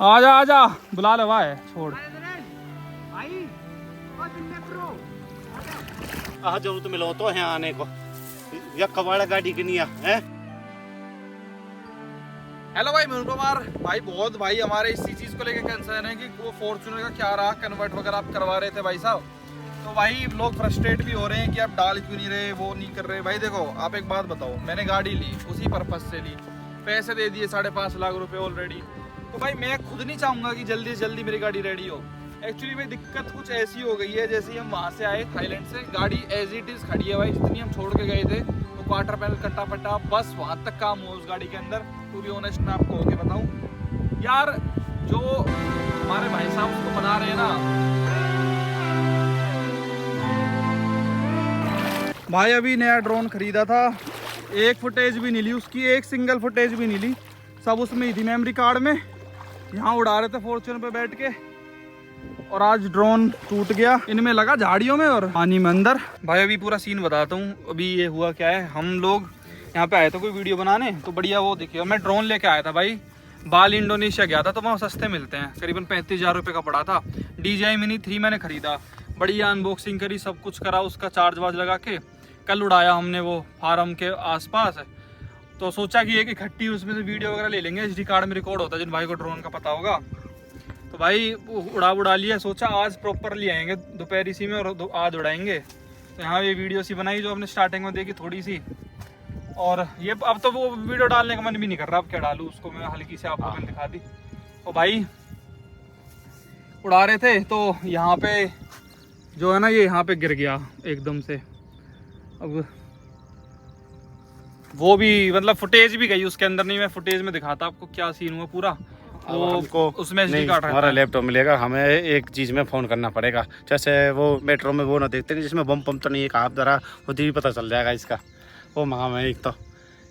आजा आजा बुला ले भाई छोड़। जरूरत मिलो तो है आने को या कबाड़ा गाड़ी की नहीं है। हेलो भाई मैं कुमार भाई बहुत भाई हमारे इसी चीज को लेके कंसर्न है कि वो फॉर्च्यूनर का क्या रहा कन्वर्ट वगैरह आप करवा रहे थे भाई साहब। तो भाई लोग फ्रस्ट्रेट भी हो रहे हैं कि आप डाल क्यों नहीं रहे वो नहीं कर रहे। भाई देखो आप एक बात बताओ, मैंने गाड़ी ली उसी पर्पज से ली, पैसे दे दिए 5.5 लाख रुपए ऑलरेडी। तो भाई मैं खुद नहीं चाहूंगा कि जल्दी से जल्दी मेरी गाड़ी रेडी हो। एक्चुअली भाई दिक्कत कुछ ऐसी हो गई है, जैसे हम वहाँ से आए थाईलैंड से, गाड़ी एज इट इज़ खड़ी है भाई, जितनी हम छोड़ के गए थे तो क्वार्टर पैनल कट्टा पट्टा बस वहाँ तक काम हुआ उस गाड़ी के अंदर। टू बी ऑनेस्ट मैं आपको होके बताऊँ यार, जो हमारे भाई साहब उसको बना रहे हैं ना भाई, अभी नया ड्रोन खरीदा था, एक फुटेज भी नहीं ली उसकी, एक सिंगल फुटेज भी नहीं ली, सब उसमें ही थी मेमोरी कार्ड में। यहाँ उड़ा रहे थे फॉर्च्यूनर पे बैठ के और आज ड्रोन टूट गया, इनमें लगा झाड़ियों में और पानी में अंदर। भाई अभी पूरा सीन बताता हूँ। अभी ये हुआ क्या है, हम लोग यहाँ पे आए थे कोई वीडियो बनाने, तो बढ़िया वो देखिए मैं ड्रोन लेके आया था भाई, बाल इंडोनेशिया गया था तो वहाँ सस्ते मिलते हैं, करीबन 35,000 रुपये का पड़ा था। DJI Mini 3 मैंने खरीदा, बढ़िया अनबॉक्सिंग करी, सब कुछ करा, उसका चार्ज वार्ज लगा के कल उड़ाया हमने वो फार्म के आसपास। तो सोचा कि एक इकट्ठी उसमें से वीडियो वगैरह ले लेंगे, SD कार्ड में रिकॉर्ड होता है, जिन भाई को ड्रोन का पता होगा। तो भाई उड़ा लिया, सोचा आज प्रॉपरली आएंगे दोपहर इसी में और आज उड़ाएंगे। तो यहाँ ये वीडियो सी बनाई जो आपने स्टार्टिंग में देखी थोड़ी सी, और ये अब तो वो वीडियो डालने का मन भी नहीं कर रहा, अब क्या डालूँ उसको, मैं हल्की से आपको मैंने दिखा दी। तो भाई उड़ा रहे थे तो यहाँ पे जो है ना, ये यहाँ पे गिर गया एकदम से। अब वो भी मतलब फुटेज भी गई उसके अंदर, नहीं मैं फुटेज में दिखाता आपको क्या सीन हुआ पूरा। वो हमको उसमें SD कार्ड हमारा लैपटॉप मिलेगा, हमें एक चीज में फोन करना पड़ेगा, जैसे वो मेट्रो में वो ना देखते नहीं जिसमें बम पम तो नहीं है, कहाँ जरा वो भी पता चल जाएगा इसका, वो मंगा में एक तो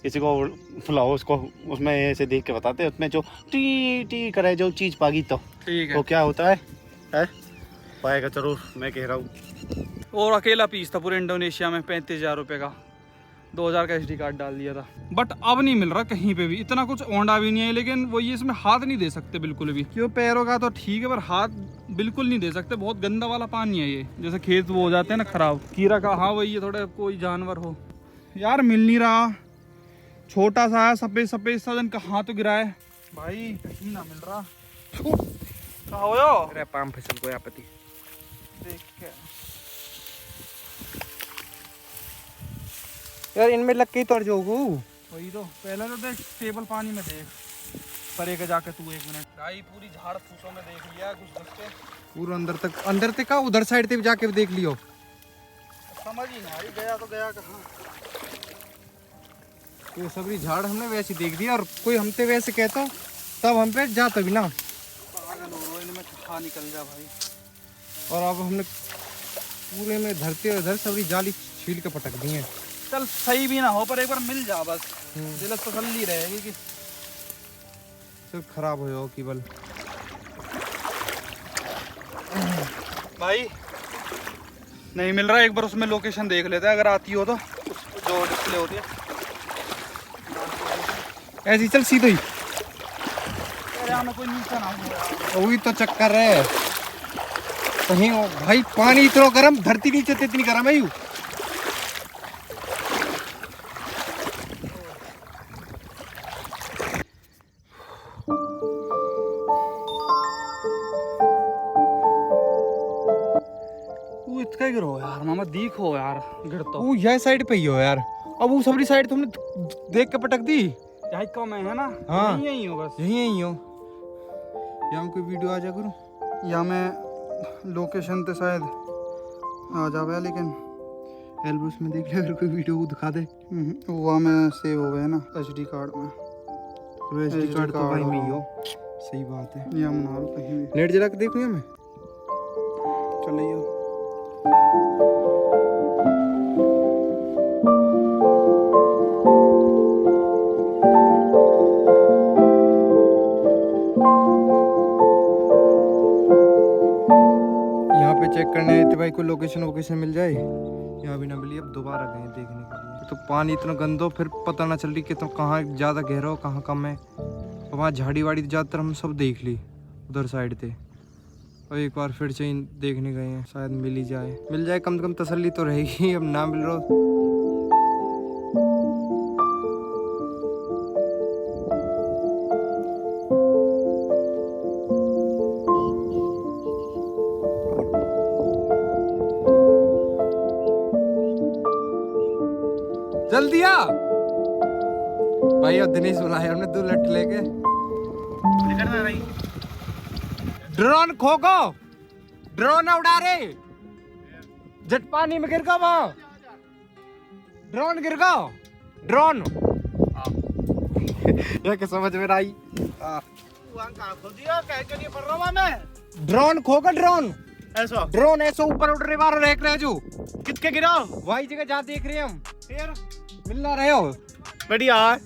किसी को फुलाओ उसको, उसमें ऐसे देख के बताते, उसमें जो टी टी करे जो चीज पागी तो ठीक है, वो क्या होता है पाएगा जरूर, मैं कह रहा हूँ। और अकेला पीस था पूरे इंडोनेशिया में 35,000 रुपये का, 2,000 का SD कार्ड डाल दिया था। बट अब नहीं मिल रहा कहीं पे भी, इतना कुछ ओंडा भी नहीं है, लेकिन वो ये इसमें हाथ नहीं दे सकते बिल्कुल भी, क्यों पैरों का तो ठीक है पर हाथ बिल्कुल नहीं दे सकते, बहुत गंदा वाला पानी है ये, जैसे खेत वो हो जाते हैं ना खराब, कीड़ा का, हाँ वही है, थोड़ा कोई जानवर हो यार, मिल नहीं रहा, छोटा सा है सफेद सफेद सा, जन कहाँ तो गिरा है भाई, कहीं ना मिल रहा। क्या हो पाम फसल को आपत्ति देख के यार, इनमें लग के ही तोड़ जाओगू। वही तो, पहले तो देख स्टेबल पानी में देख, परे के जाके तू 1 मिनट। भाई पूरी झाड़ फूसों में देख लिया कुछ बच्चे, पूरा अंदर तक का, उधर साइड से भी जाके देख लियो, समझ ही नहीं आ रही गया तो गया कहाँ। वो सबरी झाड़ हमने वैसे देख दी, और कोई हमसे वैसे कहता तब हम पे जाता भी ना, पागल हो रहा है, इनमें कहाँ निकल जा भाई। और अब हमने पूरे में धरते उधर सबरी जाली छील के पटक दी है। चल सही भी ना हो पर एक बार मिल जा बस, दिल तसल्ली रहेगी कि सिर्फ खराब हो जाओ केवल। भाई नहीं मिल रहा, एक बार उसमें लोकेशन देख लेते हैं अगर आती हो तो, जो डिस्प्ले होती है ऐसी चल सीधे ही, कोई नीचा ना हो। वही तो चक्कर है कहीं भाई, पानी इतना गर्म, धरती नीचे इतनी गर्म है यू। इतना गिरो यार मामा, देखो यार गिरता वो यह साइड पे ही हो यार, अब वो सबरी साइड तुमने देख के पटक दी, यही कम है ना। हाँ यही हो बस, यही हो। यहाँ कोई वीडियो आ जा करूँ, यहाँ में लोकेशन तो शायद आ जावे, लेकिन एल्बस में देख ले अगर कोई वीडियो को दिखा दे। वहाँ में सेव हो गया ना SD कार्ड में, तो SD कार्ड तो भाई में ही हो, सही बात है। यहाँ बना लो कहीं भी, नेट जला के देखूँ मैं, चलिए चेक करने आए थे भाई, को लोकेशन वोकेशन मिल जाए, यहाँ भी ना मिली, अब दोबारा गए देखने के लिए। तो पानी इतना गंदो, फिर पता ना चल रही कि तो कहाँ ज़्यादा गहरा हो कहाँ कम है, और वहाँ झाड़ी वाड़ी ज़्यादातर हम सब देख ली। उधर साइड थे, और एक बार फिर से देखने गए हैं, शायद मिल ही जाए, मिल जाए कम से कम तसल्ली तो रहेगी। अब ना मिल रहा जल्दी आ भाई। अब दिनेश बुलाया हमने 2 लट लेके। ड्रोन खो गो, ड्रोन उड़ा रे, जट पानी में गिर गया वहां, ड्रोन गिर गया, ड्रोन। ये क्या समझ में आई? ड्रोन खो गया, ड्रोन ऐसा ड्रोन ऐसा ऊपर उड़ रहे बार देख रहे जो कितके गिरा वही जगह जहाँ देख रहे हम, फिर मिल ना रहे हो। बढ़िया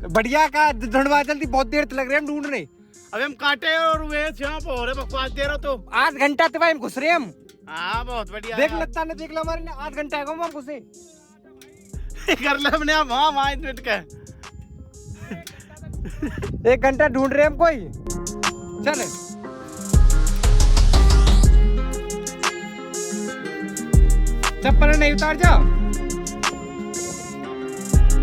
बढ़िया का ढूंढवा जल्दी, बहुत देर तक लग रहे हम ढूंढने। अबे हम काटे और वे यहाँ पे हो रहे बकवास दे रहे हो तो। आध घंटा तो भाई हम घुस रहे हम। हाँ बहुत बढ़िया देख लगता ने देख लो हमारे ने आध घंटा है हम घुसे। कर ले हमने वहाँ मिनट का 1 घंटा ढूंढ रहे हम कोई। चल चप्पल नहीं उतार जा,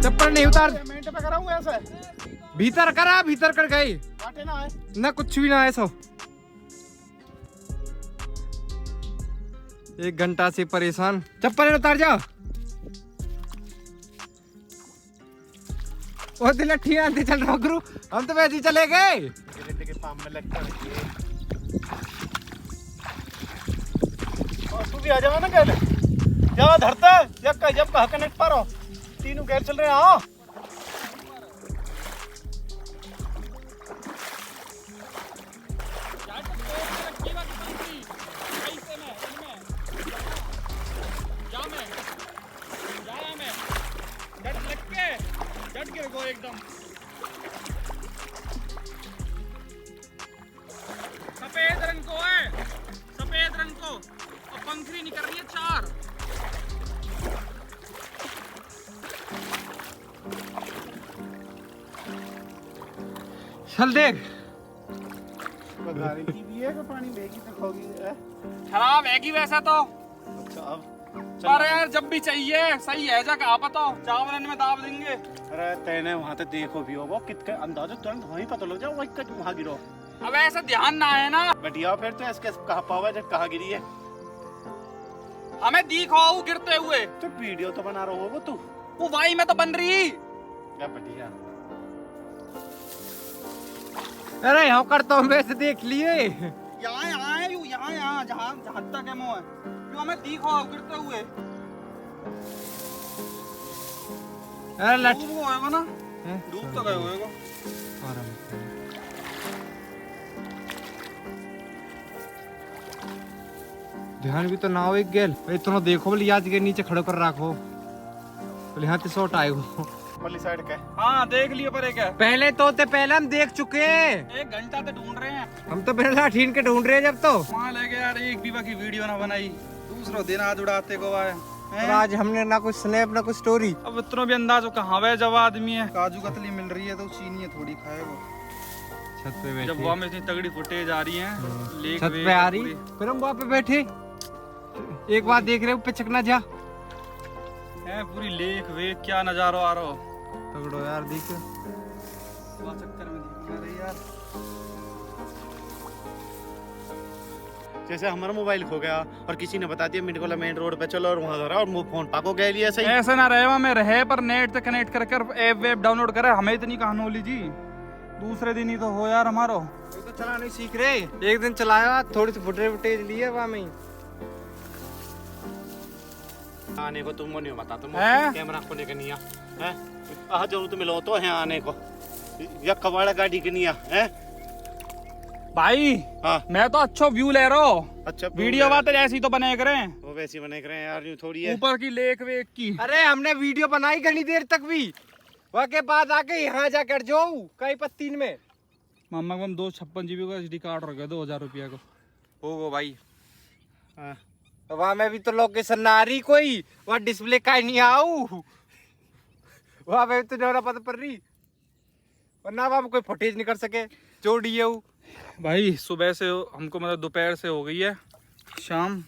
चप्पल नहीं उतार, मिनट पे कराऊं ऐसे भीतर करा, भीतर कर गई काटे ना है ना, कुछ भी ना है। सो 1 घंटा से परेशान, चप्पल उतार जा। वो दिलठी आंधी चल रहा गुरु, हम तो वैसे ही चले गए। के पाम में लगता है और तू भी आ जाओ ना गैल क्या धरता है जब कहा कनेक्ट पर हो तीनों गैल चल रहे हैं। हाँ एकदम सफेद रंग को है, सफेद रंग को, और पंखुड़ी निकल रही है 4। चल देख बघारी की भी है कि पानी बहेगी तो खोगी है। खराब हैगी वैसा तो, अच्छा अब पर यार जब भी चाहिए सही है जा कहा पता चावल में दाब देंगे। अरे तेने वहाँ तो देखो भी होगा कितने अंदाजा तुरंत वहीं पता लग जाओ वही कट वहाँ गिरो। अब ऐसा ध्यान ना है ना, बढ़िया फिर तो इसके कहा पावा जब कहाँ गिरी है हमें दिखाओ गिरते हुए। तो वीडियो तो बना रहा होगा तू। वो भाई में तो बन रही। क्या बढ़िया। अरे हम करता हूँ वैसे देख लिए। यहाँ है यहाँ जहाँ जहाँ तक है मोह है, जो हमें दिखाओ गिरते हुए। अरे लट डूब होएगा ना, डूब तो गए होएगा। ध्यान भी तो ना हो एक गेल इतना देखो बोले याद के नीचे खड़े कर रखो बोले यहाँ से शॉट आएगा वाली साइड का। हाँ देख लियो पर एक है। पहले पहले हम देख चुके हैं, 1 घंटा तो ढूंढ रहे हैं हम तो बिना लाठीन के ढूंढ रहे हैं। जब तो वहाँ ले गए यार, एक बीवा की वीडियो ना बनाई, दूसरा दिन आज उड़ाते को आए और आज हमने ना कुछ स्नैप ना कुछ स्टोरी। अब इतना भी अंदाज हो कहाँ वे जब आदमी है। काजू कतली मिल रही है तो चीनी है थोड़ी खाएगा। छत पे बैठे, जब वहाँ में इतनी तगड़ी फुटेज आ रही है, लेक छत पे आ रही, फिर हम वहाँ पे बैठे एक बार देख रहे पे चकना जा है पूरी लेक वेक, क्या नजारा आ रहा हो। तगड़ो यार देखो चक्कर में दिखा रही यार। जैसे हमारा मोबाइल खो गया और किसी ने बता दिया मिनकोला मेन रोड पे चलो और वहाँ रहा और वो फोन पाको गए लिए सही। ऐसा ना रहे वहाँ में रहे पर नेट से कनेक्ट कर ऐप वेब डाउनलोड करे, हमें इतनी कहानोली जी। दूसरे दिन ही तो हो यार हमारो, तो चला नहीं सीख रहे। एक दिन चलाया थोड़ी सी फुटेज लिए वहाँ में आने को तुम नहीं बता तुम है? कैमरा खोने के नहीं है आ जरूरत मिलो तो है आने को या कबाड़ा गाड़ी के नहीं है भाई। हाँ मैं तो अच्छा व्यू ले रहा हूँ। अच्छा वीडियो बात ऐसी तो बने करें, वो वैसी बने करें यार, यूं थोड़ी है ऊपर की लेक वेक की। अरे हमने वीडियो बनाई घनी देर तक भी, वहाँ के बाद आके यहाँ जाकर जाऊँ कई पत्तीन में मामा को हम 256 GB का SD कार्ड रखे 2000 रुपया को हो भाई। हाँ। वहाँ में भी तो लोकेशन ना आ रही कोई, वहाँ डिस्प्ले का ही नहीं आऊ, वहाँ पे तो डरा पता पड़ रही, और ना वहाँ कोई फुटेज नहीं कर सके जोड़िए भाई सुबह से हमको मतलब दोपहर से हो गई है शाम।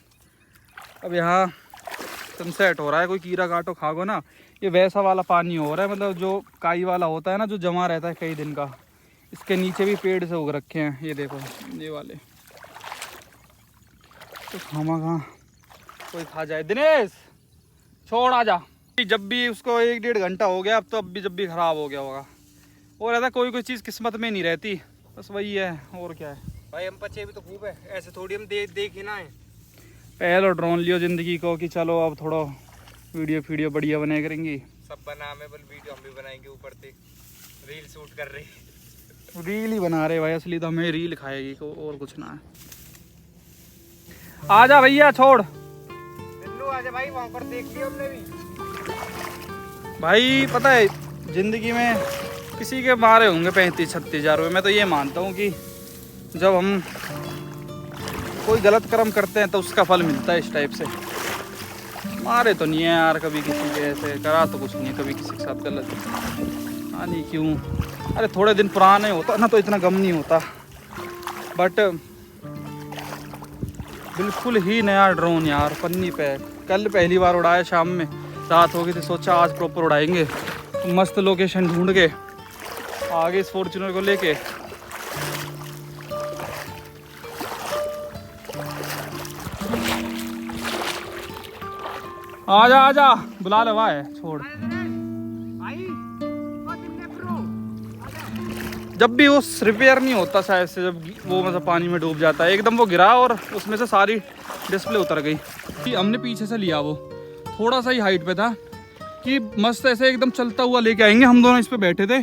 अब यहाँ सनसेट हो रहा है। कोई कीड़ा काटो खागो ना, ये वैसा वाला पानी हो रहा है, मतलब जो काई वाला होता है ना, जो जमा रहता है कई दिन का। इसके नीचे भी पेड़ से उग रखे हैं, ये देखो ये वाले। तो खामा कहाँ कोई खा जाए। दिनेश छोड़ आ जा। जब भी उसको 1-1.5 घंटा हो गया, अब तो अब भी जब भी खराब हो गया होगा। और रहता कोई चीज़ किस्मत में नहीं रहती, बस वही है और क्या है। भाई हम बच्चे भी तो खूब है, ऐसे थोड़ी हम देखे ना है। पहले ड्रोन लियो ज़िंदगी को कि चलो अब थोड़ा वीडियो बढ़िया बने करेंगी। सब बनामेबल वीडियो हम भी बनाएंगे, ऊपर से रील शूट कर रही। रील ही बना रहे भाई, असली तो हमें रील खाएगी को और कुछ ना है। आजा भैया छोड़। आजा भाई, वहाँ पर देख लिया हमने भी। भाई पता है ज़िंदगी में किसी के मारे होंगे 35-36 हज़ार रुपये। मैं तो ये मानता हूँ कि जब हम कोई गलत कर्म करते हैं तो उसका फल मिलता है इस टाइप से। मारे तो नहीं है यार कभी किसी के, ऐसे करा तो कुछ नहीं है कभी किसी के साथ गलत। हाँ नहीं क्यों, अरे थोड़े दिन पुराने होता ना तो इतना गम नहीं होता। बट बिल्कुल ही नया ड्रोन यार, पन्नी पे। कल पहली बार उड़ाया, शाम में रात हो गई थी, सोचा आज प्रॉपर उड़ाएंगे। तो मस्त लोकेशन ढूंढ के आगे इस फॉर्च्यूनर को लेके आजा आजा, बुला लवा है छोड़। जब भी वो रिपेयर नहीं होता शायद से, जब वो मतलब पानी में डूब जाता है एकदम, वो गिरा और उसमें से सारी डिस्प्ले उतर गई। कि हमने पीछे से लिया, वो थोड़ा सा ही हाइट पे था कि मस्त ऐसे एकदम चलता हुआ लेके आएंगे। हम दोनों इस पे बैठे थे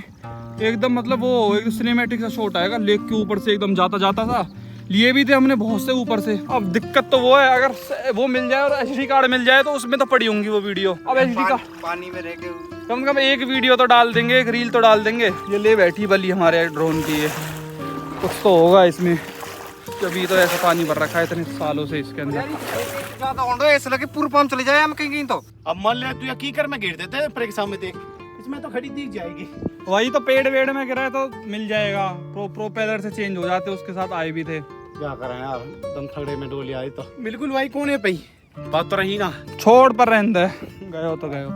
एकदम, मतलब वो एक सिनेमैटिक सा शॉट आएगा लेक के ऊपर से एकदम जाता जाता था। लिए भी थे हमने बहुत से ऊपर से। अब दिक्कत तो वो है, अगर वो मिल जाए और एचडी कार्ड मिल जाए तो उसमें तो पड़ी होंगी वो वीडियो। अब एचडी का पानी में रह के कम से कम एक वीडियो तो डाल देंगे, एक रील तो डाल देंगे। ये ले बैठी बली हमारे ड्रोन की, ये कुछ तो होगा इसमें, अभी तो ऐसा पानी भर रखा है इतने सालों से इसके अंदर। ऐसा लगे पूरा पाम चले जाए हम कहीं तो। अब मान ले तू या की कर, मैं गिर देते हैं पर सामने देख, इसमें तो खड़ी दिख जाएगी। वही तो पेड़ वेड़ में गिरा है तो मिल जाएगा। प्रोपेलर से चेंज हो जाते, उसके साथ आए भी थे। क्या करें यार, दम थगड़े में डोली आई तो। बिल्कुल भाई, कौन है भाई, बात तो रही ना। छोड़ पर रहने दे, गए हो तो गए हो।